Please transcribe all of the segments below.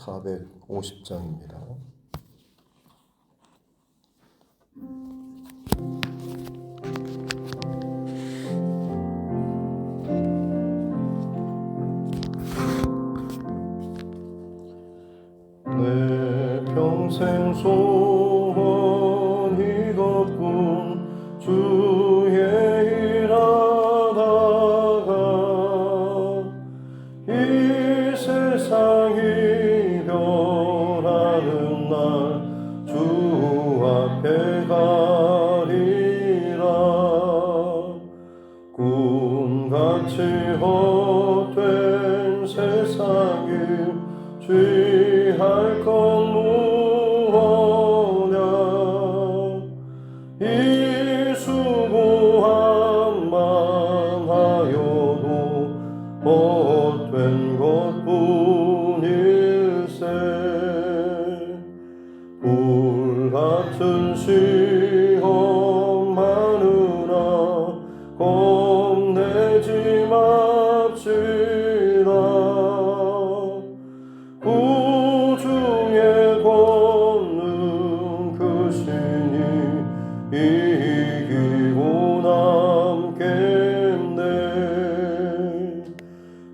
450장입니다. 내 평생 소원 이것뿐 주의 일하다가 이 세상이 변하는 날 주 앞에 가리라. 꿈같이 헛된 세상을 취할 것 무엇냐. 이 수고함만 하여도 헛된 것뿐일세. 불같은 시험 많으나 겁내지 맙시다. 구주의 권능 크시니 이기고 남겠네.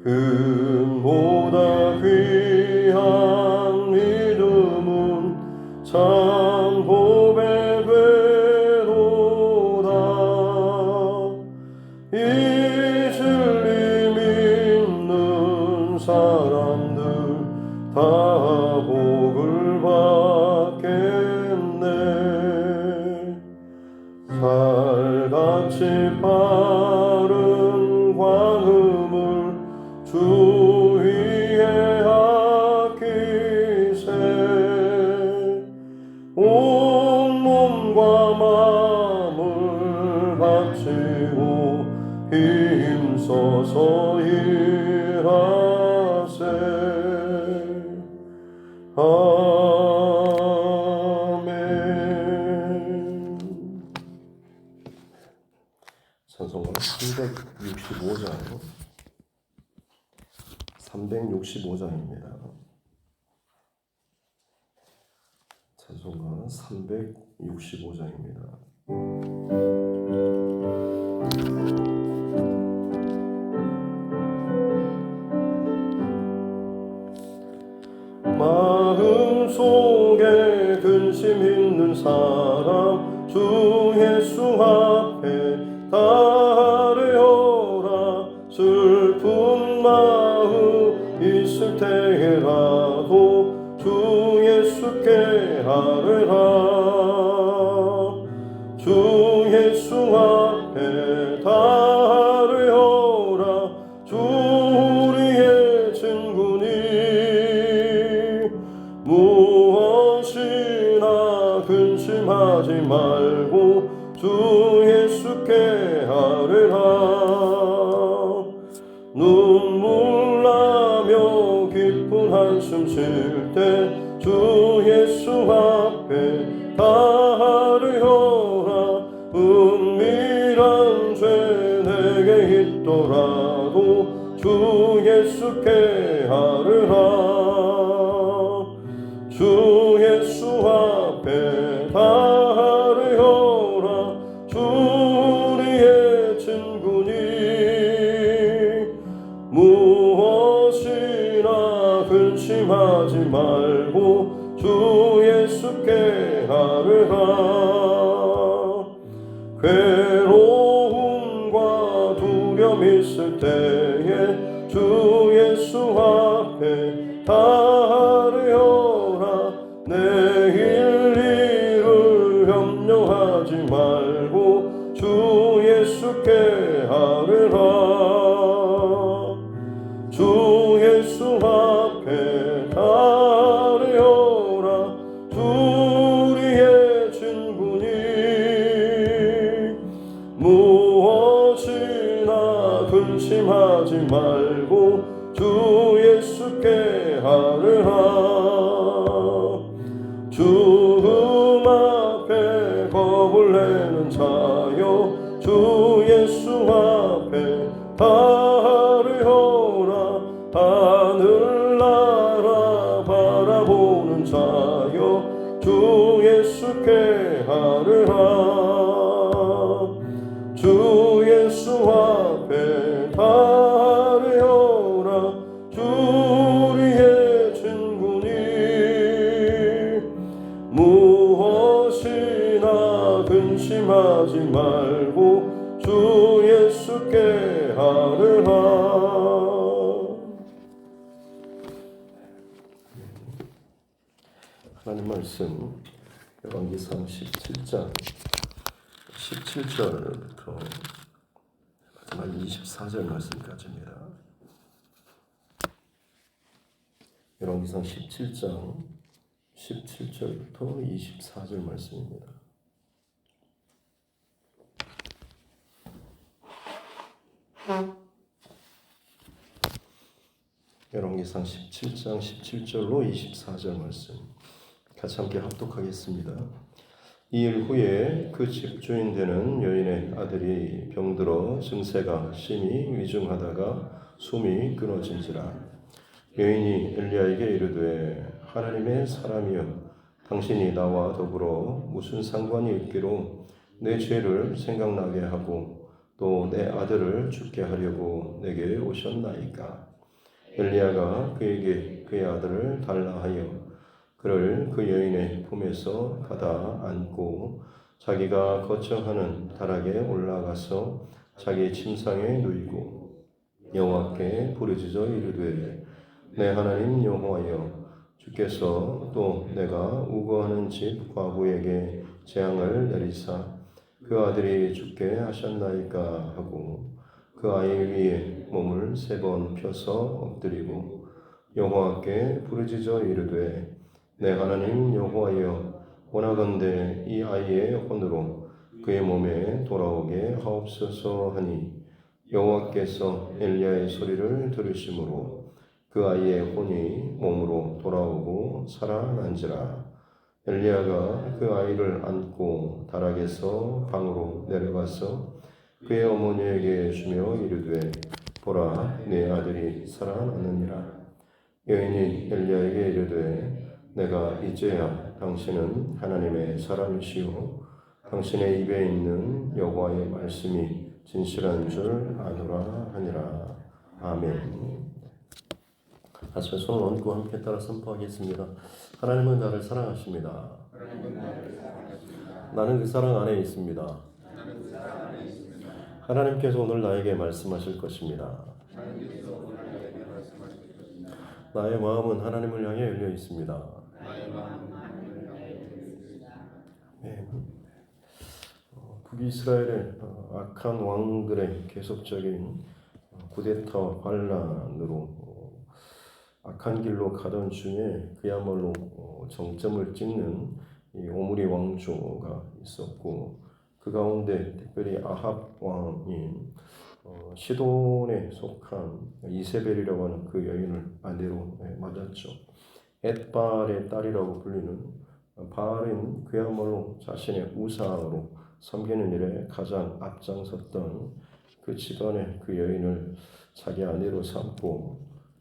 금보다 귀한 믿음은 참 보배되도다. 이 진리 믿는 사람들 다 복을 받겠네. 살같이 빠른 광음을 주 위에 아끼세. 온몸과 마음을 바치고 힘써서 일하세. 아멘. 찬송가 365장입니다. 찬송가 365장입니다. 마음속에 근심 있는 사람 주 예수 앞에 아뢰어라. 슬픈 마음 있을 때에라도 주 예수께 아뢰라. 주 예수 앞에 아뢰어라. 주 우리의 친구니 무엇이나 근심하지 말고 주 예수께 아뢰라. 눈물 나며 기쁜 한숨 쉴 때 주 예수 앞에 아뢰어라. 은밀한 죄 내게 있더라도 주 예수께 아뢰라. 주 예수 앞에 아뢰어라. 주 우리의 친구니 무엇이나 근심하지 말고 주 예수께 아뢰라. 괴로움과 두려움 있을 때에 주 예수 앞에 아뢰어라. 내일 일을 염려하지 말고 주 예수께 아뢰라. 주 예수 앞에 아뢰어라. 주 우리의 친구니 무엇이나 근심하지 말고 주 예수께 아뢰라. 죽음 앞에 겁을 내는 자여 주 예수 앞에 아뢰어라. 하늘나라 바라보는 자여 주 예수께 하르라. 주 예수 앞에 달려라. 주 우리의 친구니 무엇이나 근심하지 말고 주 예수께 하르라. 하나님 말씀 열왕기상 17장 17절부터 마지막 24절 말씀까지입니다. 열왕기상 17장 17절부터 24절 말씀입니다. 열왕기상 17장 17절로 24절 말씀 같이 함께 합독하겠습니다. 이 일 후에 그 집주인 되는 여인의 아들이 병들어 증세가 심히 위중하다가 숨이 끊어진지라. 여인이 엘리야에게 이르되 하나님의 사람이여 당신이 나와 더불어 무슨 상관이 있기로 내 죄를 생각나게 하고 또 내 아들을 죽게 하려고 내게 오셨나이까. 엘리야가 그에게 그의 아들을 달라 하여 그를 그 여인의 품에서 가다 안고 자기가 거처하는 다락에 올라가서 자기 침상에 누이고 여호와께 부르짖어 이르되 내 하나님 여호와여 주께서 또 내가 우거하는 집 과부에게 재앙을 내리사 그 아들이 죽게 하셨나이까 하고 그 아이 위에 몸을 3번 펴서 엎드리고 여호와께 부르짖어 이르되 내 하나님 여호와여 원하건대 이 아이의 혼으로 그의 몸에 돌아오게 하옵소서 하니 여호와께서 엘리야의 소리를 들으심으로 그 아이의 혼이 몸으로 돌아오고 살아난지라. 엘리야가 그 아이를 안고 다락에서 방으로 내려가서 그의 어머니에게 주며 이르되 보라 내 아들이 살아났느니라. 여인이 엘리야에게 이르되 내가 이제야 당신은 하나님의 사람이시오 당신의 입에 있는 여호와의 말씀이 진실한 줄 아노라 하니라. 아멘. 다시 손을 얹고 함께 따라 선포하겠습니다. 하나님은 나를 사랑하십니다. 나는 그 사랑 안에 있습니다. 하나님께서 오늘 나에게 말씀하실 것입니다. 나의 마음은 하나님을 향해 열려 있습니다. 북이스라엘의 악한 왕들의 계속적인 쿠데타 반란으로 악한 길로 가던 중에 그야말로 정점을 찍는 이 오므리 왕조가 있었고 그 가운데 특별히 아합 왕인 시돈에 속한 이세벨이라고 하는 그 여인을 아내로 맞았죠. 엣발의 딸이라고 불리는 바알은 그야말로 자신의 우상으로 섬기는 일에 가장 앞장섰던 그 집안의 그 여인을 자기 아내로 삼고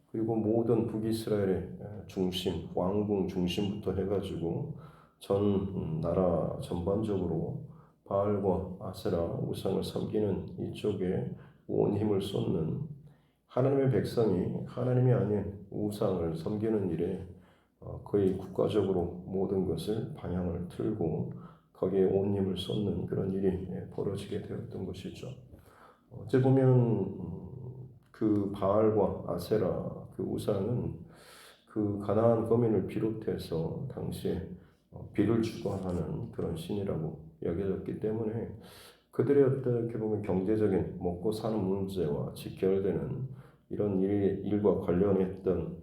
그리고 모든 북이스라엘의 중심, 왕궁 중심부터 해가지고 전 나라 전반적으로 바알과 아세라 우상을 섬기는 이쪽에 온 힘을 쏟는 하나님의 백성이 하나님이 아닌 우상을 섬기는 일에 거의 국가적으로 모든 것을 방향을 틀고 거기에 온 힘을 쏟는 그런 일이 벌어지게 되었던 것이죠. 어찌 보면 그 바알과 아세라 그 우상은 그 가나안 거민을 비롯해서 당시에 비를 주관하는 그런 신이라고 여겨졌기 때문에 그들의 어떻게 보면 경제적인 먹고 사는 문제와 직결되는 이런 일과 관련했던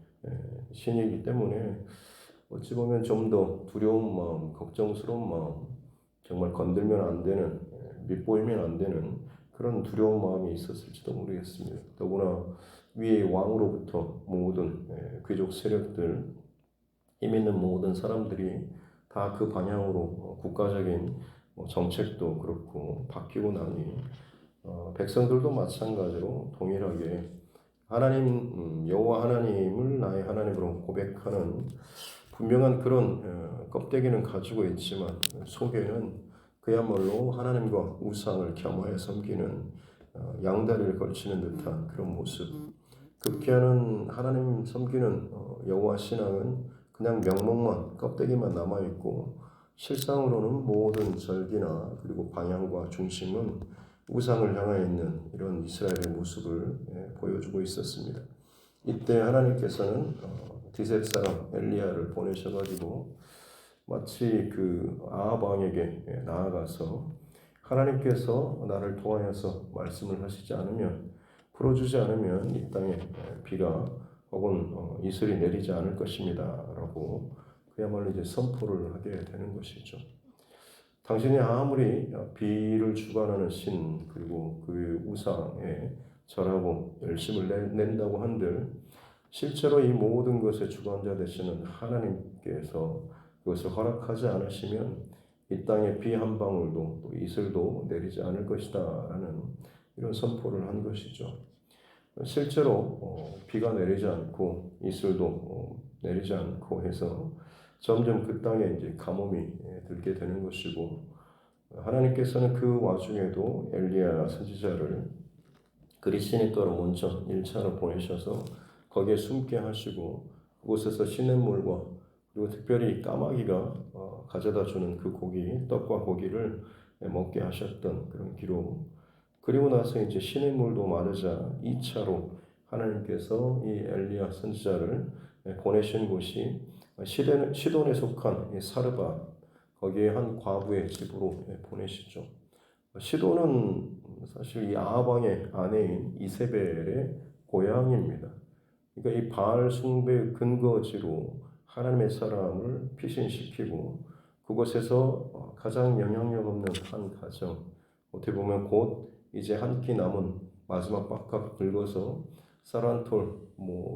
신이기 때문에 어찌 보면 좀 더 두려운 마음, 걱정스러운 마음, 정말 건들면 안 되는, 밉보이면 안 되는 그런 두려운 마음이 있었을지도 모르겠습니다. 더구나 위의 왕으로부터 모든 귀족 세력들, 힘 있는 모든 사람들이 다 그 방향으로 국가적인 정책도 그렇고 바뀌고 나니 백성들도 마찬가지로 동일하게 여호와 하나님을 나의 하나님으로 고백하는 분명한 그런 껍데기는 가지고 있지만 속에는 그야말로 하나님과 우상을 겸하여 섬기는 양다리를 걸치는 듯한 그런 모습. 급기야는 하나님 섬기는 여호와 신앙은 그냥 명목만 껍데기만 남아 있고 실상으로는 모든 절기나 그리고 방향과 중심은 우상을 향해 있는 이런 이스라엘의 모습을 보여주고 있었습니다. 이때 하나님께서는 디셉 사람 엘리야를 보내셔가지고 마치 그 아합 왕에게 나아가서 하나님께서 나를 통하여서 말씀을 하시지 않으면 풀어주지 않으면 이 땅에 비가 혹은 이슬이 내리지 않을 것입니다 라고 그야말로 이제 선포를 하게 되는 것이죠. 당신이 아무리 비를 주관하는 신 그리고 그 우상에 절하고 열심을 낸다고 한들 실제로 이 모든 것의 주관자 되시는 하나님께서 그것을 허락하지 않으시면 이 땅에 비 한 방울도 또 이슬도 내리지 않을 것이다 라는 이런 선포를 한 것이죠. 실제로 비가 내리지 않고 이슬도 내리지 않고 해서 점점 그 땅에 이제 가뭄이 들게 되는 것이고 하나님께서는 그 와중에도 엘리야 선지자를 그리스니또로 먼저 1차로 보내셔서 거기에 숨게 하시고 그곳에서 시냇물과 그리고 특별히 까마귀가 가져다 주는 그 고기, 떡과 고기를 먹게 하셨던 그런 기록. 그리고 나서 이제 시냇물도 마르자 2차로 하나님께서 이 엘리야 선지자를 보내신 곳이 시돈에 속한 사르밧 거기에 한 과부의 집으로 보내시죠. 시돈은 사실 이 아합 왕의 아내인 이세벨의 고향입니다. 그러니까 이 바알 숭배의 근거지로 하나님의 사람을 피신시키고 그곳에서 가장 영향력 없는 한 가정, 어떻게 보면 곧 이제 한 끼 남은 마지막 밥값 긁어서 쌀 한 톨,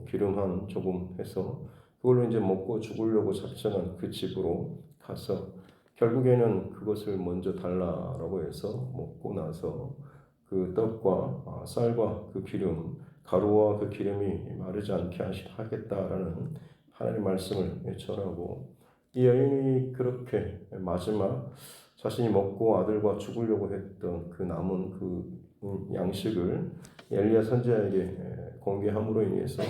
기름 한 조금 해서 그걸로 이제 먹고 죽으려고 작정한 그 집으로 가서 결국에는 그것을 먼저 달라라고 해서 먹고 나서 그 떡과 쌀과 그 기름, 가루와 그 기름이 마르지 않게 하겠다라는 하나님의 말씀을 전하고 이 여인이 그렇게 마지막 자신이 먹고 아들과 죽으려고 했던 그 남은 그 양식을 엘리야 선지자에게 공개함으로 인해서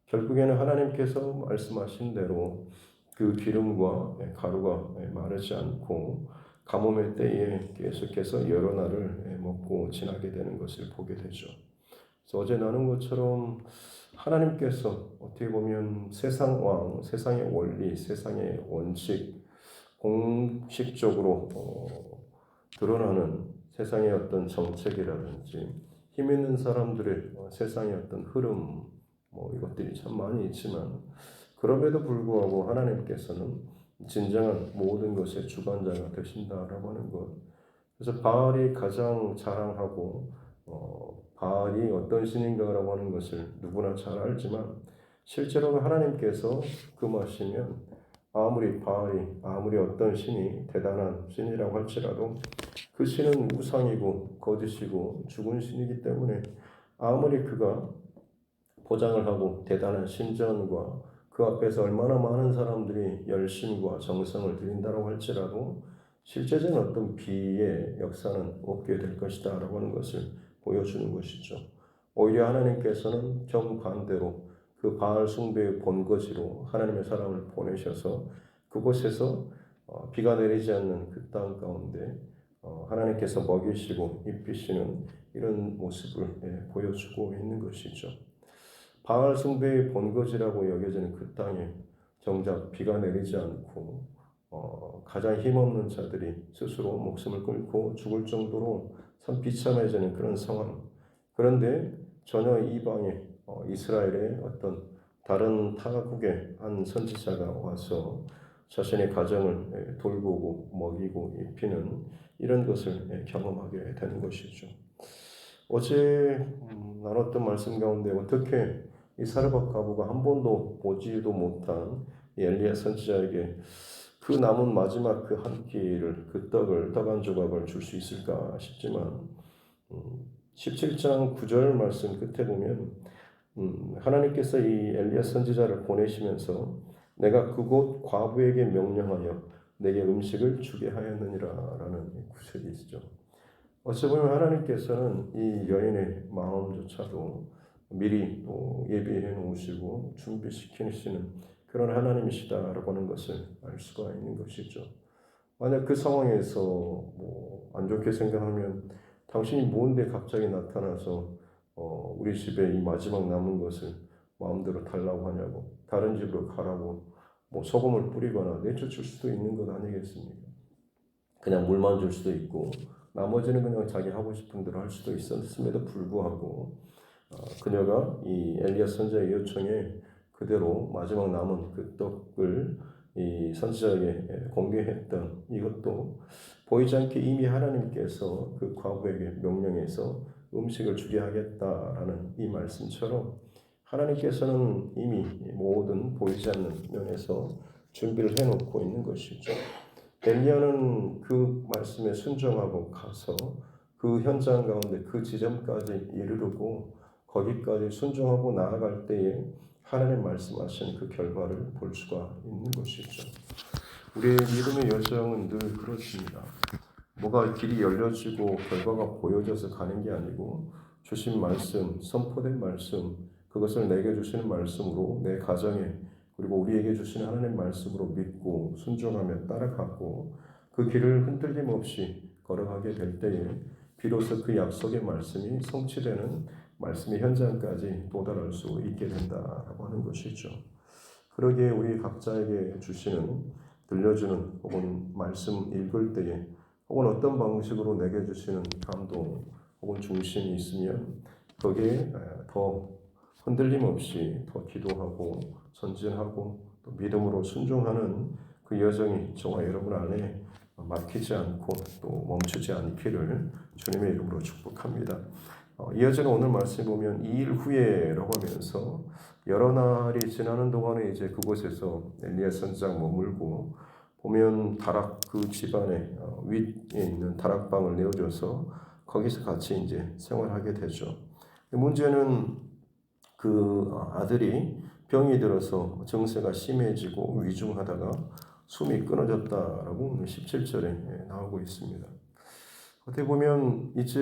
결국에는 하나님께서 말씀하신 대로 그 기름과 가루가 마르지 않고 가뭄의 때에 계속해서 여러 날을 먹고 지나게 되는 것을 보게 되죠. 그래서 어제 나눈 것처럼 하나님께서 어떻게 보면 세상 왕, 세상의 원리, 세상의 원칙, 공식적으로 드러나는 세상의 어떤 정책이라든지 힘 있는 사람들의 세상의 어떤 흐름 이것들이 참 많이 있지만 그럼에도 불구하고 하나님께서는 진정한 모든 것의 주관자가 되신다라고 하는 것. 그래서 바알이 가장 자랑하고 바알이 어떤 신인가라고 하는 것을 누구나 잘 알지만 실제로는 하나님께서 금하시면 아무리 어떤 신이 대단한 신이라고 할지라도 그 신은 우상이고 거짓이고 죽은 신이기 때문에 아무리 그가 포장을 하고 대단한 신전과 그 앞에서 얼마나 많은 사람들이 열심과 정성을 들인다고 할지라도 실제적인 어떤 비의 역사는 없게 될 것이다 라고 하는 것을 보여주는 것이죠. 오히려 하나님께서는 정반대로 그 바알 숭배의 본거지로 하나님의 사람을 보내셔서 그곳에서 비가 내리지 않는 그 땅 가운데 하나님께서 먹이시고 입히시는 이런 모습을 보여주고 있는 것이죠. 바알 숭배의 본거지라고 여겨지는 그 땅에 정작 비가 내리지 않고 가장 힘없는 자들이 스스로 목숨을 끊고 죽을 정도로 참 비참해지는 그런 상황. 그런데 전혀 이방의 이스라엘의 어떤 다른 타국의 한 선지자가 와서 자신의 가정을 돌보고 먹이고 입히는 이런 것을 경험하게 되는 것이죠. 어제 나눴던 말씀 가운데 어떻게 이 사르밧 과부가 한 번도 보지도 못한 엘리야 선지자에게 그 남은 마지막 그 한 끼를 그 떡 한 조각을 줄 수 있을까 싶지만 17장 9절 말씀 끝에 보면 하나님께서 이 엘리야 선지자를 보내시면서 내가 그곳 과부에게 명령하여 내게 음식을 주게 하였느니라라는 구절이 있죠. 어찌 보면 하나님께서는 이 여인의 마음조차도 미리 또 예비해 놓으시고 준비시키시는 그런 하나님이시다라고 하는 것을 알 수가 있는 것이죠. 만약 그 상황에서 안 좋게 생각하면 당신이 뭔데 갑자기 나타나서 우리 집에 이 마지막 남은 것을 마음대로 달라고 하냐고, 다른 집으로 가라고 소금을 뿌리거나 내쫓을 수도 있는 것 아니겠습니까? 그냥 물만 줄 수도 있고 나머지는 그냥 자기 하고 싶은 대로 할 수도 있었음에도 불구하고 그녀가 이 엘리야 선지자의 요청에 그대로 마지막 남은 그 떡을 이 선지자에게 공개했던 이것도 보이지 않게 이미 하나님께서 그 과부에게 명령해서 음식을 주게 하겠다라는 이 말씀처럼 하나님께서는 이미 모든 보이지 않는 면에서 준비를 해놓고 있는 것이죠. 엘리야는 그 말씀에 순종하고 가서 그 현장 가운데 그 지점까지 이르르고 거기까지 순종하고 나아갈 때에 하나님 말씀하신 그 결과를 볼 수가 있는 것이죠. 우리의 믿음의 여정은 늘 그렇습니다. 뭐가 길이 열려지고 결과가 보여져서 가는 게 아니고 주신 말씀, 선포된 말씀, 그것을 내게 주시는 말씀으로 내 가정에 그리고 우리에게 주시는 하나님 말씀으로 믿고 순종하며 따라가고 그 길을 흔들림 없이 걸어가게 될 때에 비로소 그 약속의 말씀이 성취되는 말씀의 현장까지 도달할 수 있게 된다라고 하는 것이죠. 그러기에 우리 각자에게 주시는 들려주는 혹은 말씀 읽을 때에 혹은 어떤 방식으로 내게 주시는 감동 혹은 중심이 있으면 거기에 더 흔들림 없이 더 기도하고 전진하고 또 믿음으로 순종하는 그 여정이 저와 여러분 안에 막히지 않고 또 멈추지 않기를 주님의 이름으로 축복합니다. 이어지는 오늘 말씀 보면 2일 후에라고 하면서 여러 날이 지나는 동안에 이제 그곳에서 엘리야 선지자가 머물고 보면 다락 그 집안에 위에 있는 다락방을 내어줘서 거기서 같이 이제 생활하게 되죠. 문제는 그 아들이 병이 들어서 증세가 심해지고 위중하다가 숨이 끊어졌다라고 17절에 나오고 있습니다. 어떻게 보면 이제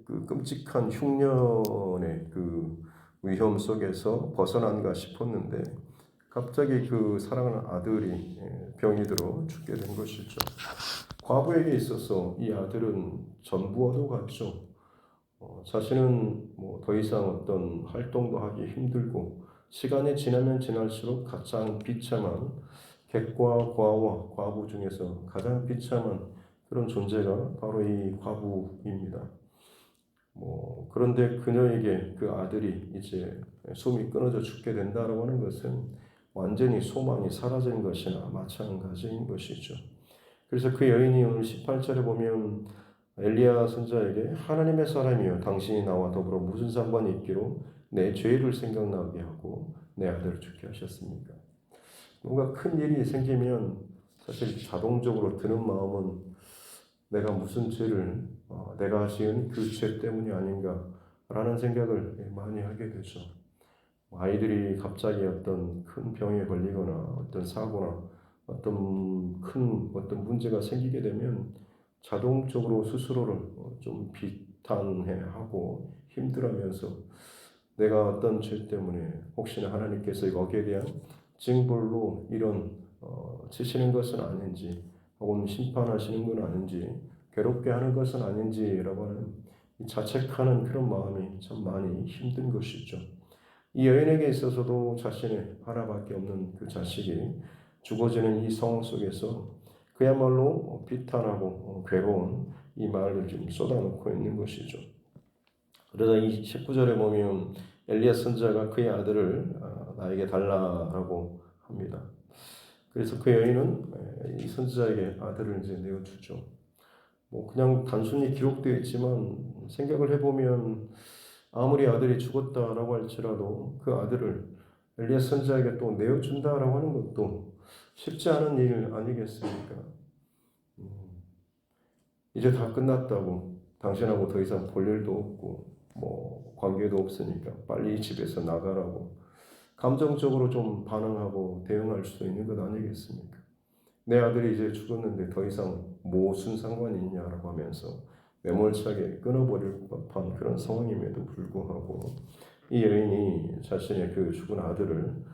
그 끔찍한 흉년의 그 위험 속에서 벗어난가 싶었는데 갑자기 그 사랑하는 아들이 병이 들어 죽게 된 것이죠. 과부에게 있어서 이 아들은 전부와도 같죠. 자신은 더 이상 어떤 활동도 하기 힘들고 시간이 지나면 지날수록 가장 비참한 객과 과와 과부 중에서 가장 비참한 그런 존재가 바로 이 과부입니다. 그런데 그녀에게 그 아들이 이제 숨이 끊어져 죽게 된다라고 하는 것은 완전히 소망이 사라진 것이나 마찬가지인 것이죠. 그래서 그 여인이 오늘 18절에 보면 엘리야 선지자에게 하나님의 사람이여 당신이 나와 더불어 무슨 상관이 있기로 내 죄를 생각나게 하고 내 아들을 죽게 하셨습니까? 뭔가 큰 일이 생기면 사실 자동적으로 드는 마음은 내가 무슨 죄를 내가 지은 그 죄 때문이 아닌가라는 생각을 많이 하게 되죠. 아이들이 갑자기 어떤 큰 병에 걸리거나 어떤 사고나 어떤 문제가 생기게 되면 자동적으로 스스로를 좀 비탄해하고 힘들어하면서 내가 어떤 죄 때문에 혹시나 하나님께서 거기에 대한 징벌로 이런 치시는 것은 아닌지 혹은 심판하시는 건 아닌지 괴롭게 하는 것은 아닌지라고 하는 자책하는 그런 마음이 참 많이 힘든 것이죠. 이 여인에게 있어서도 자신의 하나밖에 없는 그 자식이 죽어지는 이 상황 속에서 그야말로 비탄하고 괴로운 이 말을 좀 쏟아놓고 있는 것이죠. 그러다 이 19절에 보면 엘리야 선지자가 그의 아들을 나에게 달라라고 합니다. 그래서 그 여인은 이 선지자에게 아들을 이제 내어주죠. 그냥 단순히 기록되어 있지만 생각을 해보면 아무리 아들이 죽었다라고 할지라도 그 아들을 엘리야 선지자에게 또 내어준다라고 하는 것도 쉽지 않은 일 아니겠습니까? 이제 다 끝났다고 당신하고 더 이상 볼 일도 없고 뭐 관계도 없으니까 빨리 집에서 나가라고 감정적으로 좀 반응하고 대응할 수 있는 것 아니겠습니까? 내 아들이 이제 죽었는데 더 이상 무슨 상관이 있냐라고 하면서 매몰차게 끊어버릴 법한 그런 상황임에도 불구하고 이 여인이 자신의 그 죽은 아들을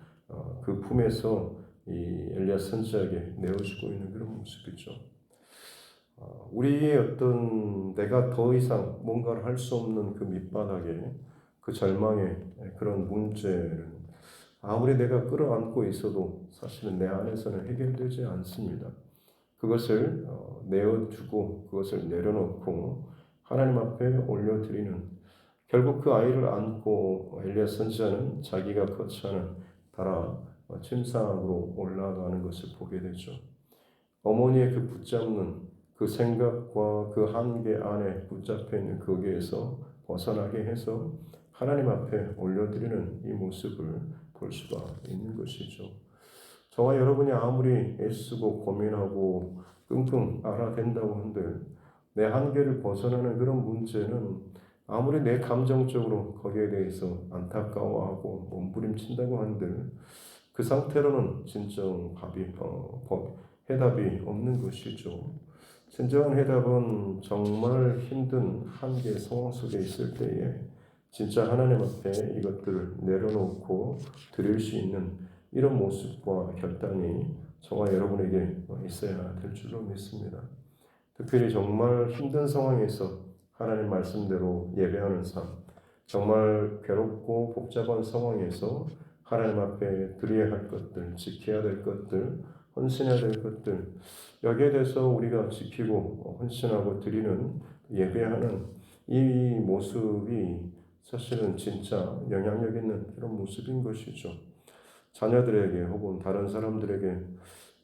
그 품에서 이 엘리야 선지자에게 내어주고 있는 그런 모습이죠. 우리의 어떤 내가 더 이상 뭔가를 할 수 없는 그 밑바닥에 그 절망의 그런 문제는 아무리 내가 끌어안고 있어도 사실은 내 안에서는 해결되지 않습니다. 그것을 내어주고 그것을 내려놓고 하나님 앞에 올려드리는 결국 그 아이를 안고 엘리야 선지자는 자기가 거처하는 다라 침상으로 올라가는 것을 보게 되죠. 어머니의 그 붙잡는 그 생각과 그 한계 안에 붙잡혀 있는 거기에서 벗어나게 해서 하나님 앞에 올려드리는 이 모습을 볼 수가 있는 것이죠. 저와 여러분이 아무리 애쓰고 고민하고 끙끙 앓아댄다고 한들 내 한계를 벗어나는 그런 문제는 아무리 내 감정적으로 거기에 대해서 안타까워하고 몸부림친다고 한들 그 상태로는 진정 해답이 없는 것이죠. 진정한 해답은 정말 힘든 한계 상황 속에 있을 때에 진짜 하나님 앞에 이것들을 내려놓고 드릴 수 있는 이런 모습과 결단이 저와 여러분에게 있어야 될 줄로 믿습니다. 특별히 정말 힘든 상황에서 하나님 말씀대로 예배하는 삶, 정말 괴롭고 복잡한 상황에서 하나님 앞에 드려야 할 것들, 지켜야 될 것들, 헌신해야 될 것들, 여기에 대해서 우리가 지키고 헌신하고 드리는 예배하는 이 모습이 사실은 진짜 영향력 있는 그런 모습인 것이죠. 자녀들에게 혹은 다른 사람들에게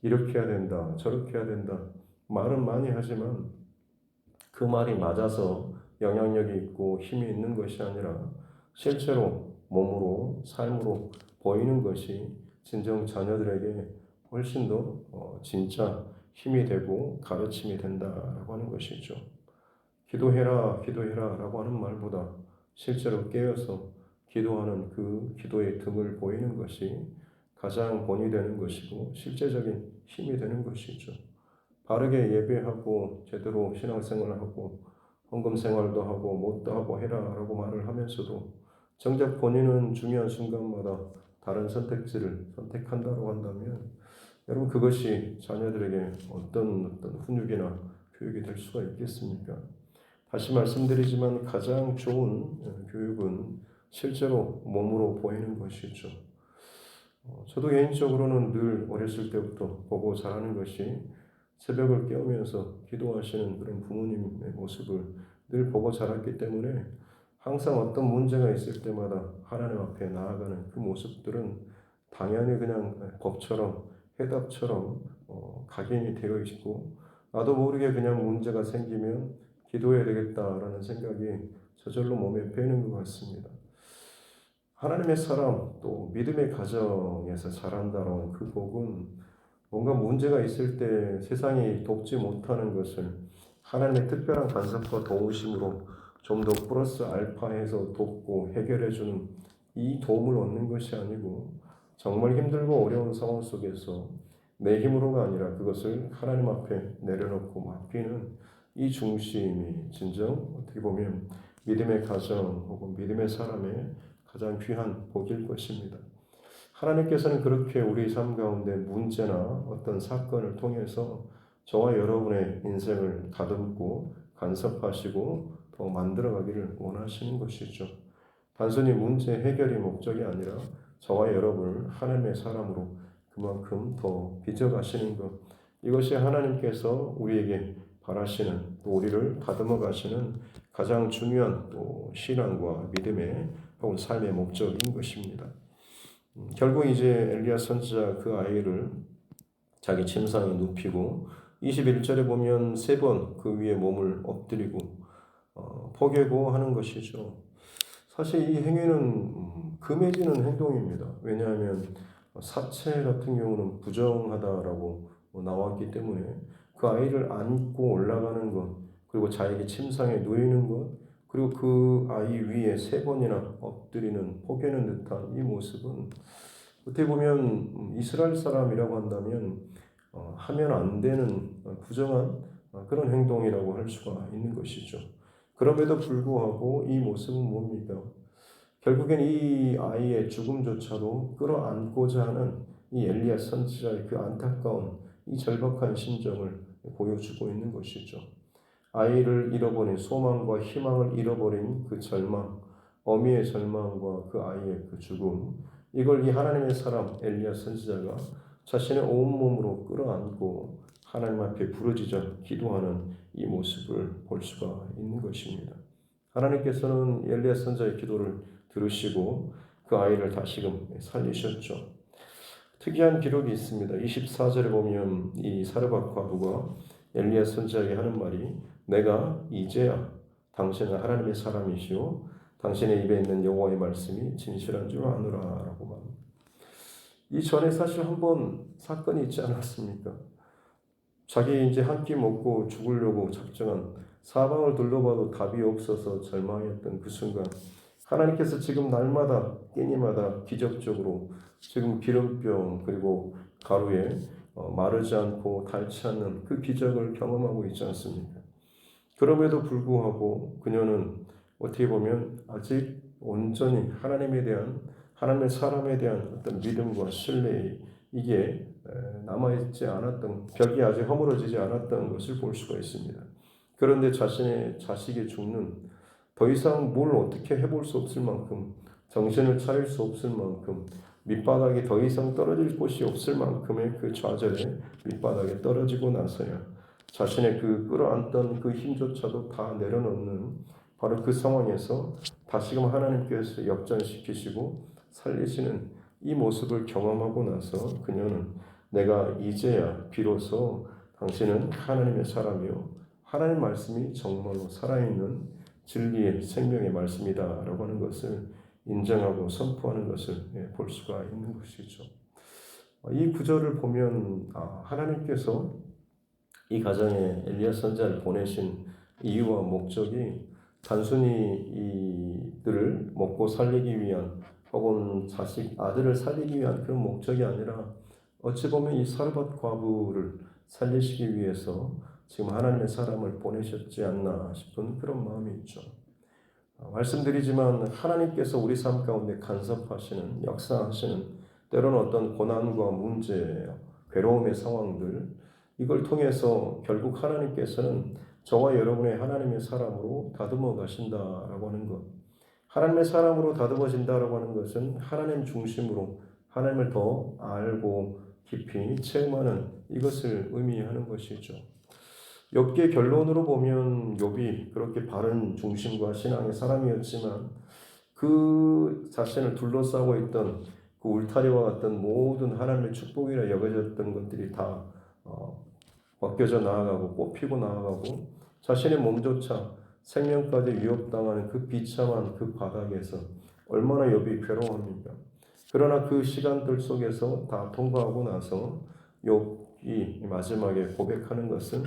이렇게 해야 된다, 저렇게 해야 된다 말은 많이 하지만 그 말이 맞아서 영향력이 있고 힘이 있는 것이 아니라 실제로 몸으로 삶으로 보이는 것이 진정 자녀들에게 훨씬 더 진짜 힘이 되고 가르침이 된다라고 하는 것이죠. 기도해라, 기도해라 라고 하는 말보다 실제로 깨어서 기도하는 그 기도의 틈을 보이는 것이 가장 본이 되는 것이고 실제적인 힘이 되는 것이죠. 바르게 예배하고 제대로 신앙생활하고 헌금생활도 하고 뭣도 하고 해라 라고 말을 하면서도 정작 본인은 중요한 순간마다 다른 선택지를 선택한다고 한다면 여러분 그것이 자녀들에게 어떤 훈육이나 교육이 될 수가 있겠습니까? 다시 말씀드리지만 가장 좋은 교육은 실제로 몸으로 보이는 것이죠. 저도 개인적으로는 늘 어렸을 때부터 보고 자라는 것이 새벽을 깨우면서 기도하시는 그런 부모님의 모습을 늘 보고 자랐기 때문에 항상 어떤 문제가 있을 때마다 하나님 앞에 나아가는 그 모습들은 당연히 그냥 법처럼 해답처럼 각인이 되어 있고 나도 모르게 그냥 문제가 생기면 기도해야 되겠다라는 생각이 저절로 몸에 배는 것 같습니다. 하나님의 사람 또 믿음의 가정에서 자란다는 그 복은 뭔가 문제가 있을 때 세상이 돕지 못하는 것을 하나님의 특별한 간섭과 도우심으로 좀 더 플러스 알파해서 돕고 해결해주는 이 도움을 얻는 것이 아니고 정말 힘들고 어려운 상황 속에서 내 힘으로가 아니라 그것을 하나님 앞에 내려놓고 맡기는 이 중심이 진정 어떻게 보면 믿음의 가정 혹은 믿음의 사람의 가장 귀한 복일 것입니다. 하나님께서는 그렇게 우리 삶 가운데 문제나 어떤 사건을 통해서 저와 여러분의 인생을 다듬고 간섭하시고 더 만들어가기를 원하시는 것이죠. 단순히 문제 해결이 목적이 아니라 저와 여러분을 하나님의 사람으로 그만큼 더 빚어가시는 것, 이것이 하나님께서 우리에게 바라시는 또 우리를 다듬어 가시는 가장 중요한 또 신앙과 믿음의 혹은 삶의 목적인 것입니다. 결국 이제 엘리야 선지자 그 아이를 자기 침상에 눕히고 21절에 보면 3번 그 위에 몸을 엎드리고 포개고 하는 것이죠. 사실 이 행위는 금해지는 행동입니다. 왜냐하면 사체 같은 경우는 부정하다라고 나왔기 때문에 그 아이를 안고 올라가는 것 그리고 자기 침상에 누이는 것 그리고 그 아이 위에 3번이나 엎드리는 포개는 듯한 이 모습은 어떻게 보면 이스라엘 사람이라고 한다면 하면 안 되는 부정한 그런 행동이라고 할 수가 있는 것이죠. 그럼에도 불구하고 이 모습은 뭡니까? 결국엔 이 아이의 죽음조차도 끌어안고자 하는 이 엘리야 선지자의 그 안타까운 이 절박한 심정을 보여주고 있는 것이죠. 아이를 잃어버린 소망과 희망을 잃어버린 그 절망, 어미의 절망과 그 아이의 그 죽음, 이걸 이 하나님의 사람 엘리야 선지자가 자신의 온몸으로 끌어안고 하나님 앞에 부르짖어 기도하는 이 모습을 볼 수가 있는 것입니다. 하나님께서는 엘리야 선지자의 기도를 들으시고 그 아이를 다시금 살리셨죠. 특이한 기록이 있습니다. 24절에 보면 이 사르밧 과부가 엘리야 선지자에게 하는 말이 내가 이제야 당신은 하나님의 사람이시오 당신의 입에 있는 여호와의 말씀이 진실한 줄 아노라라고 말합니다. 이 전에 사실 한번 사건이 있지 않았습니까? 자기 이제 한 끼 먹고 죽으려고 작정한 사방을 둘러봐도 답이 없어서 절망했던 그 순간 하나님께서 지금 날마다 끼니마다 기적적으로 지금 기름병 그리고 가루에 마르지 않고 닳지 않는 그 기적을 경험하고 있지 않습니까? 그럼에도 불구하고 그녀는 어떻게 보면 아직 온전히 하나님에 대한 하나님의 사람에 대한 어떤 믿음과 신뢰 이게 남아있지 않았던 벽이 아직 허물어지지 않았던 것을 볼 수가 있습니다. 그런데 자신의 자식이 죽는 더 이상 뭘 어떻게 해볼 수 없을 만큼 정신을 차릴 수 없을 만큼 밑바닥에 더 이상 떨어질 곳이 없을 만큼의 그 좌절에 밑바닥에 떨어지고 나서야 자신의 그 끌어안던 그 힘조차도 다 내려놓는 바로 그 상황에서 다시금 하나님께서 역전시키시고 살리시는 이 모습을 경험하고 나서 그녀는 내가 이제야 비로소 당신은 하나님의 사람이요 하나님 말씀이 정말로 살아있는 진리의 생명의 말씀이다 라고 하는 것을 인정하고 선포하는 것을 볼 수가 있는 것이죠. 이 구절을 보면 하나님께서 이 가정에 엘리야 선지자를 보내신 이유와 목적이 단순히 이들을 먹고 살리기 위한 혹은 자식 아들을 살리기 위한 그런 목적이 아니라 어찌 보면 이 사르밧 과부를 살리시기 위해서 지금 하나님의 사람을 보내셨지 않나 싶은 그런 마음이 있죠. 말씀드리지만 하나님께서 우리 삶 가운데 간섭하시는 역사하시는 때로는 어떤 고난과 문제, 괴로움의 상황들 이걸 통해서 결국 하나님께서는 저와 여러분의 하나님의 사람으로 다듬어 가신다라고 하는 것. 하나님의 사람으로 다듬어진다라고 하는 것은 하나님 중심으로 하나님을 더 알고 깊이 체험하는 이것을 의미하는 것이죠. 욥기의 결론으로 보면 욥이 그렇게 바른 중심과 신앙의 사람이었지만 그 자신을 둘러싸고 있던 그 울타리와 같은 모든 하나님의 축복이라 여겨졌던 것들이 다 벗겨져 나아가고 뽑히고 나아가고 자신의 몸조차 생명까지 위협당하는 그 비참한 그 바닥에서 얼마나 욥이 괴로워합니까? 그러나 그 시간들 속에서 다 통과하고 나서 욥이 마지막에 고백하는 것은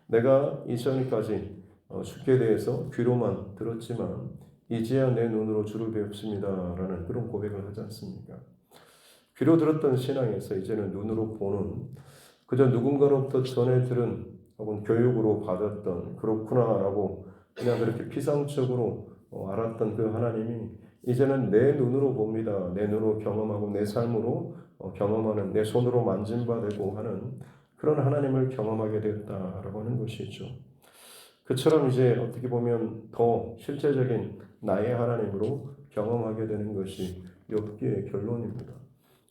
내가 이전까지 주께 대해서 귀로만 들었지만 이제야 내 눈으로 주를 배웠습니다 라는 그런 고백을 하지 않습니까? 귀로 들었던 신앙에서 이제는 눈으로 보는 그저 누군가로부터 전해 들은 혹은 교육으로 받았던 그렇구나라고 그냥 그렇게 피상적으로 알았던 그 하나님이 이제는 내 눈으로 봅니다. 내 눈으로 경험하고 내 삶으로 경험하는 내 손으로 만진바되고 하는 그런 하나님을 경험하게 되었다라고 하는 것이죠. 그처럼 이제 어떻게 보면 더 실제적인 나의 하나님으로 경험하게 되는 것이 욥기의 결론입니다.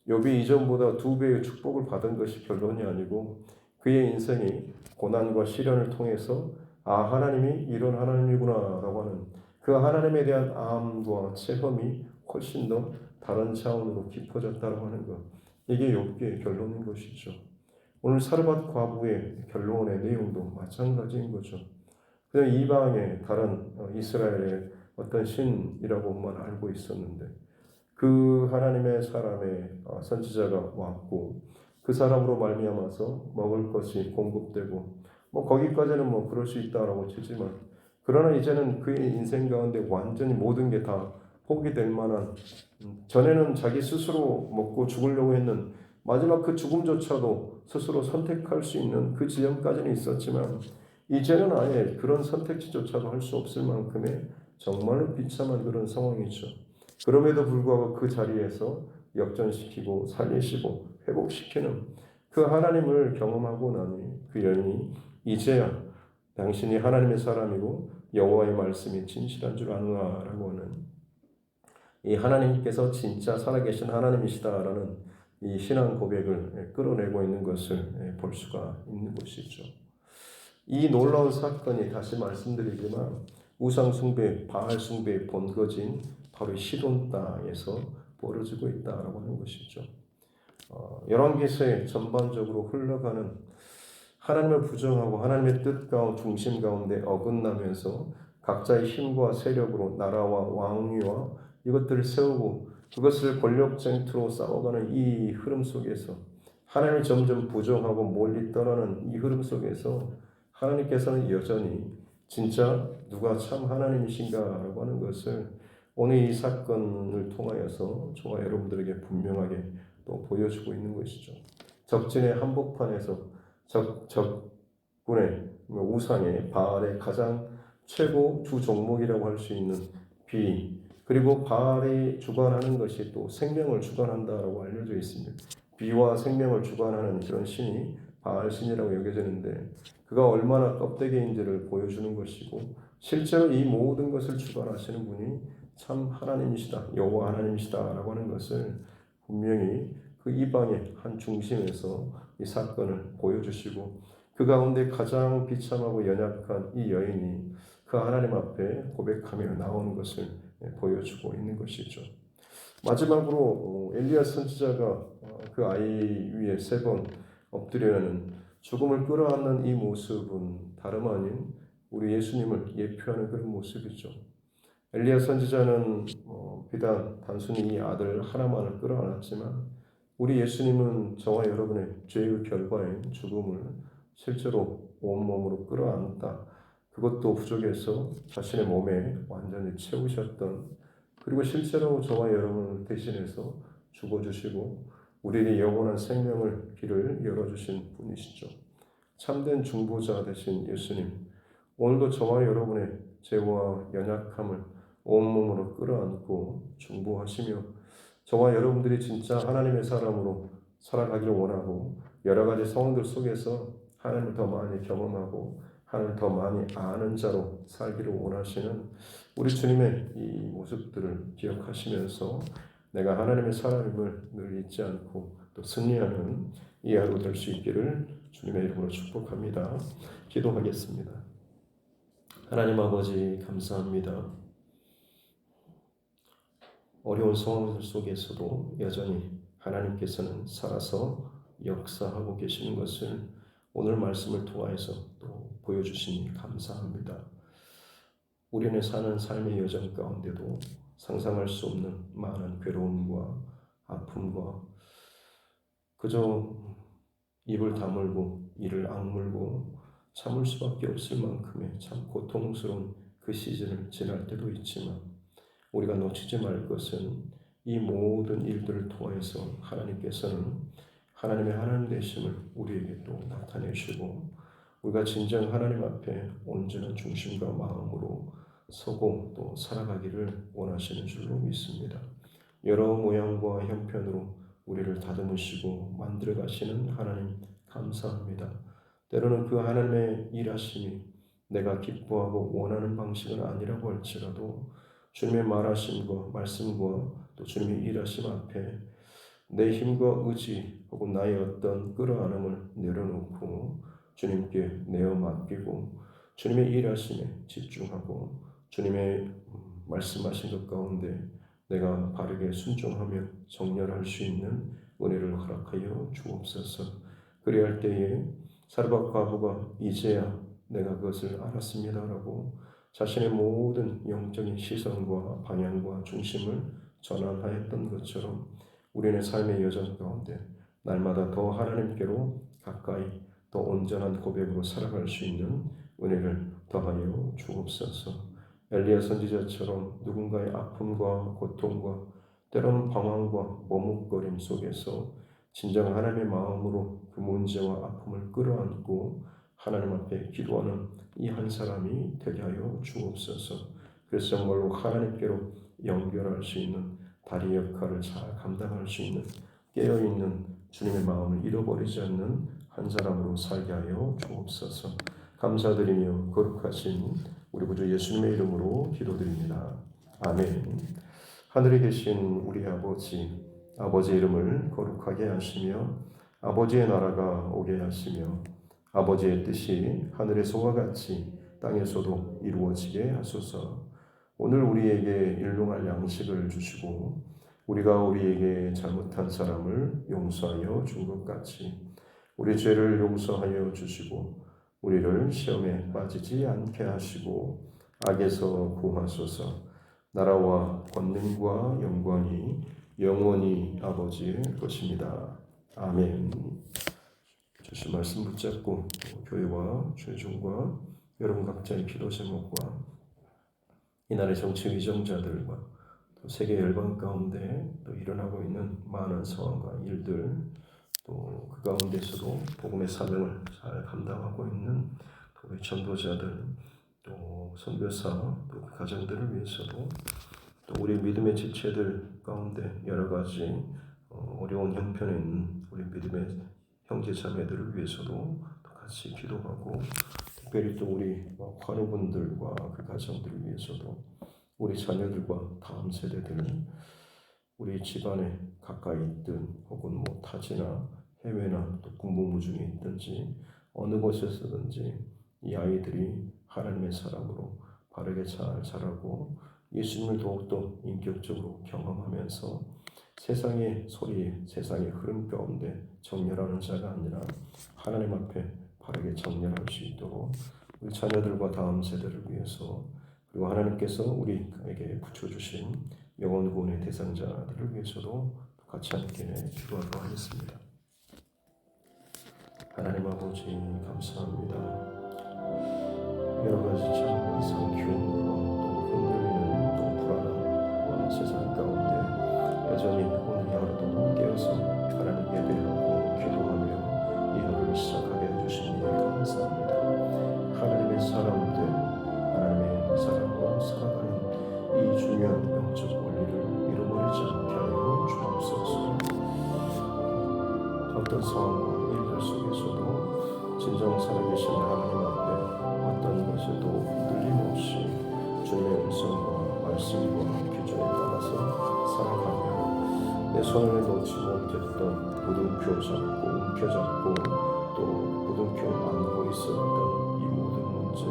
욥이 이전보다 2배의 축복을 받은 것이 결론이 아니고 그의 인생이 고난과 시련을 통해서 하나님이 이런 하나님이구나 라고 하는 그 하나님에 대한 암과 체험이 훨씬 더 다른 차원으로 깊어졌다고 하는 것. 이게 욥기의 결론인 것이죠. 오늘 사르밧 과부의 결론의 내용도 마찬가지인 거죠. 그냥 이방의 다른 이스라엘의 어떤 신이라고만 알고 있었는데 그 하나님의 사람의 선지자가 왔고 그 사람으로 말미암아서 먹을 것이 공급되고 거기까지는 그럴 수 있다라고 치지만 그러나 이제는 그의 인생 가운데 완전히 모든 게 다 포기될 만한, 전에는 자기 스스로 먹고 죽으려고 했는 마지막 그 죽음조차도 스스로 선택할 수 있는 그 지점까지는 있었지만 이제는 아예 그런 선택지조차도 할 수 없을 만큼의 정말로 비참한 그런 상황이죠. 그럼에도 불구하고 그 자리에서 역전시키고 살리시고 회복시키는 그 하나님을 경험하고 나니 그 여인이 이제야 당신이 하나님의 사람이고 여호와의 말씀이 진실한 줄 아노라라고 하는, 이 하나님께서 진짜 살아계신 하나님이시다라는 이 신앙 고백을 끌어내고 있는 것을 볼 수가 있는 것이죠. 이 놀라운 사건이 다시 말씀드리지만 우상 숭배, 바알 숭배의 본거지인 바로 시돈 땅에서 벌어지고 있다라고 하는 것이죠. 열왕기서에 전반적으로 흘러가는 하나님을 부정하고 하나님의 뜻 가운데 중심 가운데 어긋나면서 각자의 힘과 세력으로 나라와 왕위와 이것들을 세우고 그것을 권력 쟁투로 싸워가는 이 흐름 속에서 하나님을 점점 부정하고 멀리 떠나는 이 흐름 속에서 하나님께서는 여전히 진짜 누가 참 하나님이신가라고 하는 것을 오늘 이 사건을 통하여서 저와 여러분들에게 분명하게 또 보여주고 있는 것이죠. 적진의 한복판에서 적군의 우상의 바알의 가장 최고 주 종목이라고 할 수 있는 비, 그리고 바알이 주관하는 것이 또 생명을 주관한다라고 알려져 있습니다. 비와 생명을 주관하는 그런 신이 바알 신이라고 여겨지는데 그가 얼마나 껍데기인지를 보여주는 것이고 실제로 이 모든 것을 주관하시는 분이 참 하나님이시다, 여호와 하나님이시다라고 하는 것을 분명히 그 이방의 한 중심에서 이 사건을 보여주시고 그 가운데 가장 비참하고 연약한 이 여인이 그 하나님 앞에 고백하며 나오는 것을 보여주고 있는 것이죠. 마지막으로 엘리야 선지자가 그 아이 위에 3번 엎드려는 죽음을 끌어안는 이 모습은 다름 아닌 우리 예수님을 예표하는 그런 모습이죠. 엘리야 선지자는 비단 단순히 이 아들 하나만을 끌어안았지만 우리 예수님은 저와 여러분의 죄의 결과인 죽음을 실제로 온몸으로 끌어안다. 그것도 부족해서 자신의 몸에 완전히 채우셨던, 그리고 실제로 저와 여러분을 대신해서 죽어주시고 우리의 영원한 생명을 길을 열어주신 분이시죠. 참된 중보자 되신 예수님, 오늘도 저와 여러분의 죄와 연약함을 온몸으로 끌어안고 중보하시며 저와 여러분들이 진짜 하나님의 사람으로 살아가기를 원하고 여러 가지 상황들 속에서 하나님을 더 많이 경험하고 하나님을 더 많이 아는 자로 살기를 원하시는 우리 주님의 이 모습들을 기억하시면서 내가 하나님의 사람임을 늘 잊지 않고 또 승리하는 이 하루 될 수 있기를 주님의 이름으로 축복합니다. 기도하겠습니다. 하나님 아버지 감사합니다. 어려운 상황 속에서도 여전히 하나님께서는 살아서 역사하고 계시는 것을 오늘 말씀을 통하여서 또 보여주시니 감사합니다. 우리는 사는 삶의 여정 가운데도 상상할 수 없는 많은 괴로움과 아픔과 그저 입을 다물고 이를 악물고 참을 수밖에 없을 만큼의 참 고통스러운 그 시즌을 지날 때도 있지만 우리가 놓치지 말 것은 이 모든 일들을 통해서 하나님께서는 하나님의 하나님 되심을 우리에게 또 나타내시고 우리가 진정 하나님 앞에 온전한 중심과 마음으로 서고 또 살아가기를 원하시는 줄로 믿습니다. 여러 모양과 형편으로 우리를 다듬으시고 만들어 가시는 하나님 감사합니다. 때로는 그 하나님의 일하심이 내가 기뻐하고 원하는 방식은 아니라고 할지라도 주님의 말하심과 말씀과 또 주님의 일하심 앞에 내 힘과 의지 혹은 나의 어떤 끌어안음을 내려놓고 주님께 내어 맡기고 주님의 일하심에 집중하고 주님의 말씀하신 것 가운데 내가 바르게 순종하며 정렬할 수 있는 은혜를 허락하여 주옵소서. 그리할 때에 사르밧 과부가 이제야 내가 그것을 알았습니다라고 자신의 모든 영적인 시선과 방향과 중심을 전환하였던 것처럼 우리의 삶의 여정 가운데 날마다 더 하나님께로 가까이 더 온전한 고백으로 살아갈 수 있는 은혜를 더하여 주옵소서. 엘리야 선지자처럼 누군가의 아픔과 고통과 때로는 방황과 머뭇거림 속에서 진정 하나님의 마음으로 그 문제와 아픔을 끌어안고 하나님 앞에 기도하는 이 한 사람이 되게 하여 주옵소서. 그래서 정말로 하나님께로 연결할 수 있는 다리 역할을 잘 감당할 수 있는 깨어있는 주님의 마음을 잃어버리지 않는 한 사람으로 살게 하여 주옵소서. 감사드리며 거룩하신 우리 구주 예수님의 이름으로 기도드립니다. 아멘. 하늘에 계신 우리 아버지, 아버지의 이름을 거룩하게 하시며 아버지의 나라가 오게 하시며 아버지의 뜻이 하늘에서와 같이 땅에서도 이루어지게 하소서. 오늘 우리에게 일용할 양식을 주시고 우리가 우리에게 잘못한 사람을 용서하여 준 것 같이 우리 죄를 용서하여 주시고 우리를 시험에 빠지지 않게 하시고 악에서 구하소서. 나라와 권능과 영광이 영원히 아버지의 것입니다. 아멘. 주신 말씀 붙잡고 교회와 죄중과 여러분 각자의 기도 제목과 이날의 정치 위정자들과 또 세계 열방 가운데 또 일어나고 있는 많은 상황과 일들 또 그 가운데서도 복음의 사명을 잘 감당하고 있는 또 우리 전도자들 또 선교사 또 그 가정들을 위해서도 또 우리 믿음의 지체들 가운데 여러 가지 어려운 형편에 있는 우리 믿음의 형제 자매들을 위해서도 또 같이 기도하고 특별히 또 우리 환우분들과 그 가정들을 위해서도 우리 자녀들과 다음 세대들 우리 집안에 가까이 있든 혹은 뭐 타지나 해외나 또 공부무중에 있든지 어느 곳에서든지 이 아이들이 하나님의 사람으로 바르게 잘 자라고 예수님을 더욱더 인격적으로 경험하면서 세상의 소리에 세상의 흐름 가운데 정렬하는 자가 아니라 하나님 앞에 바르게 정렬할 수 있도록 우리 자녀들과 다음 세대를 위해서 그리고 하나님께서 우리에게 붙여주신 영원 구원의 대상자들을 위해서도 같이 함께 기도하도록 하겠습니다. 하나님 아버지 감사합니다. 여러 가지 참 이상 기운과 또 흔들리는 또 불안한 세상 가운데 여전히 오늘 하루도 깨어서 하나님 예배하고 기도하며 이 하루를 시작하게 해주시니 감사합니다. 하나님의 사람들, 하나님의 사람으로 살아가는 이 중요한 영적 원리를 잃어버리지 않게 하여 주옵소서. 어떤 상황과 일들 속에서도 진정 살아계신 하나님 앞에 어떤 것에도 흔들림 없이 주님의 음성과 말씀과 규정에 따라서 살아가며 내 손을 놓지 못했던 물음표 잡고 움켜잡고 또 물음표 안고 있었던 이 모든 문제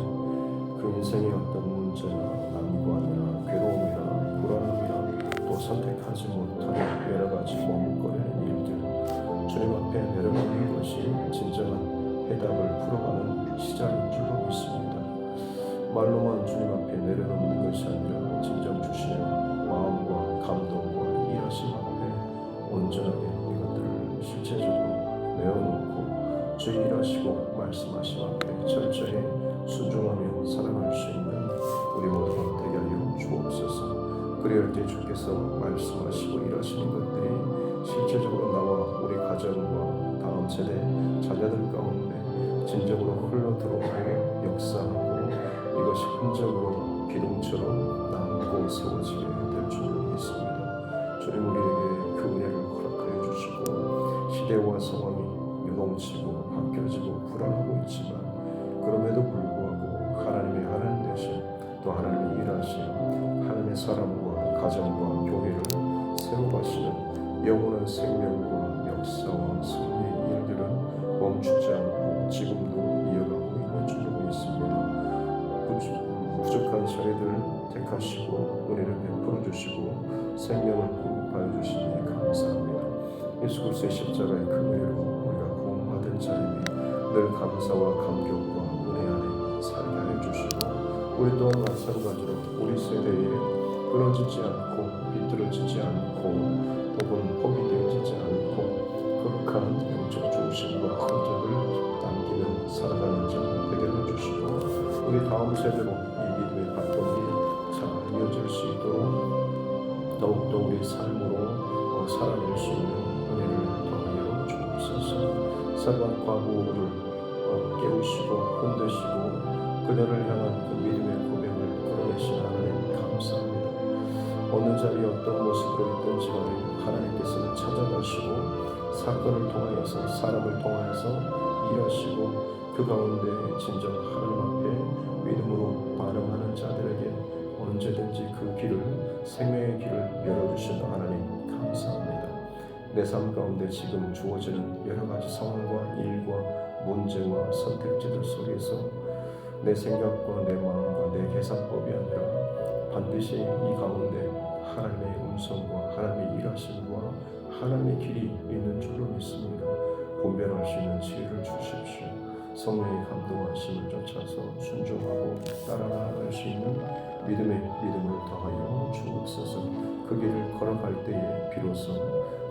그 인생의 어떤 문제나 난관이나 괴로움이나 불안함이나 또 선택하지 못하는 여러 가지 머뭇거리는 일들 주님 앞에 내려놓는 것이 진정한 해답을 풀어가는 시작인 줄로 믿습니다. 말로만 주님 앞에 내려놓는 것이 아니라 진정 주시는 마음과 감동과 일하심 앞에 온전하게 이것들을 실체적으로 내어놓고 주 일하시고 말씀하심 앞에 철저히 순종하며 살아갈 수 있는 우리 모두가 되게 하여 주옵소서. 그리할 때 주께서 말씀하시고 일하시는 것들이 실제적으로 나와 우리 가정과 다음 세대 자녀들 가운데 진정으로 흘러들어오고 역사하고 이것이 흔적으로 기둥처럼 남고 세워지게 될 줄로 믿습니다. 주님 우리에게 그 은혜를 허락하여 주시고 시대와 상황이 요동치고 바뀌어지고 불안하고 있지만 그럼에도 불구하고 하나님의 하나님 되신 또 하나님의 일하신 하나님의 사람과 가정과 교회를 세워가시는 영원한 생명과 역사와 승리의 일들은 멈추지 않고 지금도 이어가고 있는 줄로 믿습니다. 부족한 저희들 택하시고 은혜를 베풀어 주시고 생명을 공급하여 주시니 감사합니다. 예수 그리스도의 십자가의 그 은혜로 우리가 구원받은 자임에 늘 감사와 감격과 은혜 안에 살게 하여 주시고 우리 또한 마찬가지로 우리 세대에 끊어지지 않고 비뚤어지지 않고 혹은 포기되어지지 않고 거룩한 영적 중심과 흔적을 남기며 살아가는 자 되게 해주시고 우리 다음 세대로 이 믿음의 바통이 잘 이어질 수 있도록 더욱더 우리 삶으로 살아낼 수 있는 은혜를 더하여 주옵소서. 사랑 과부를 깨우시고 흔드시고 그녀를 향한 그 믿음의 고백을 끌어내신 하나님 감사합니다. 어느 자리에 어떤 모습으로 있든지 간에 하나님께서는 찾아가시고 사건을 통하여서 사람을 통하여서 일하시고 그 가운데 진정 하나님 앞에 믿음으로 반응하는 자들에게 언제든지 그 길을 생명의 길을 열어주시는 하나님 감사합니다. 내 삶 가운데 지금 주어지는 여러 가지 상황과 일과 문제와 선택지들 속에서 내 생각과 내 마음과 내 계산법이 아니라 반드시 이 가운데 하나님의 음성과 하나님의 일하심과 하나님의 길이 있는 줄로 믿습니다. 분별할 수 있는 지혜를 주십시오. 성령의 감동하심을 쫓아서 순종하고 따라갈 수 있는 믿음을 더하여 주옵소서. 그 길을 걸어갈 때에 비로소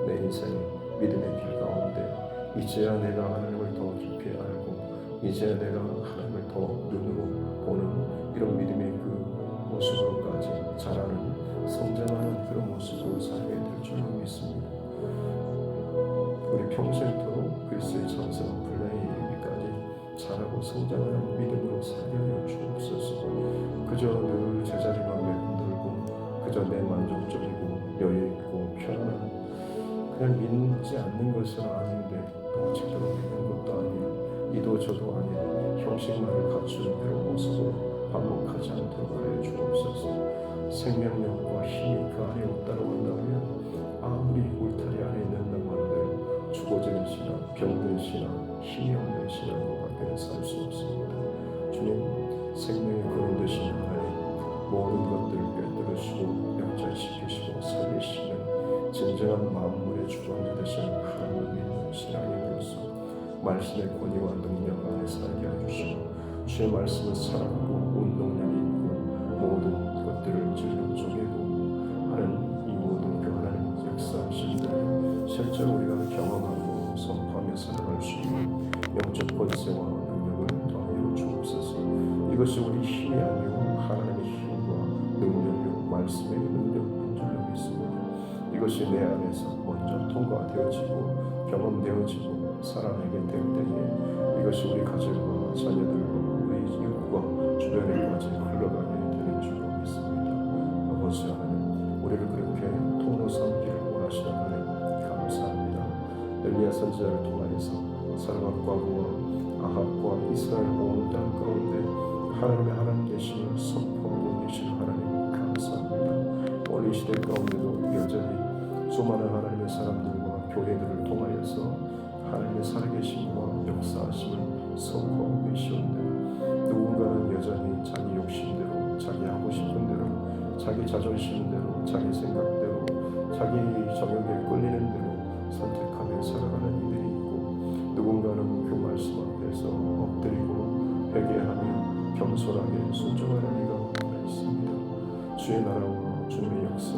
내 인생의 믿음의 길 가운데 이제야 내가 하나님을 더 깊이 알고 이제야 내가 하나님을 더 눈으로 보는 이런 믿음의 그 모습으로까지 자라는 성장하는 그런 모습으로 살게 될 줄로 믿습니다. 우리 평생토록 그리스도의 장성한 분량에 이르기까지 자라고 성장하는 믿음으로 살게 하여 주옵소서. 그저 늘 제자리만 흔들고 그저 내 만족적이고 여유있고 편안한 그냥 믿지 않는 것은 아닌데 또 제대로 믿는 것도 아니고 이도 저도 아닌 형식만을 갖춘 그런 모습으로 반복하지 않도록 하여 주옵소서. 생명력과 힘이 그 안에 없다고 한다면 아무리 울타리 안에 있는다고 한들 죽어지는 신앙, 병든 신앙, 힘이 없는 신앙으로 밖에는 살 수 없습니다. 주님 생명의 근원 되신 하나님 모든 것들을 꿰뚫으시고 역전시키시고 살리시는 진정한 만물의 주관자 되신 하나님을 믿는 신앙인으로서 말씀의 권위와 능력 안에 살게 해주시고 주의 말씀은 살았고 운동력이 있고 모든 것들을 진로 쪼개고 하는 이 모든 그 하나님 역사하심들을 실제로 우리가 경험하고 선포하며 살아갈 수 있는 영적 권세와 능력을 더하여 주옵소서. 이것이 우리 힘이 아니고 하나님의 힘과 능력이요 말씀의 능력인 줄로 믿습니다. 이것이 내 안에서 먼저 통과되어지고 경험되어지고 살아내게 될 때에 이것이 우리 가족과 자녀들과 우리 이웃과 주변에까지 흘러가게 되는 줄로 믿습니다. 아버지 하나님 우리를 그렇게 통로 삼기를 원하시는 하나님 감사합니다. 엘리야 선지자를 통하여서 사르밧과부와 아합과 이스라엘 온 땅 가운데 하나님의 하나님 되심을 선포하고 계신 하나님 감사합니다. 오늘 이 시대 가운데도 여전히 수많은 하나님의 사람들과 교회들을 통하여서 하나님의 살아계심과 역사하심을 선포하고 계시온데 누군가는 여전히 자기 욕심대로 자기 하고 싶은 대로 자기 자존심대로 자기 생각대로 자기 정욕에 끌리는 대로 선택하며 살아가는 이들이 있고 누군가는 그 말씀 앞에서 엎드리고 회개하며 겸손하게 순종하는 이가 있습니다. 주의 나라와 주님의 역사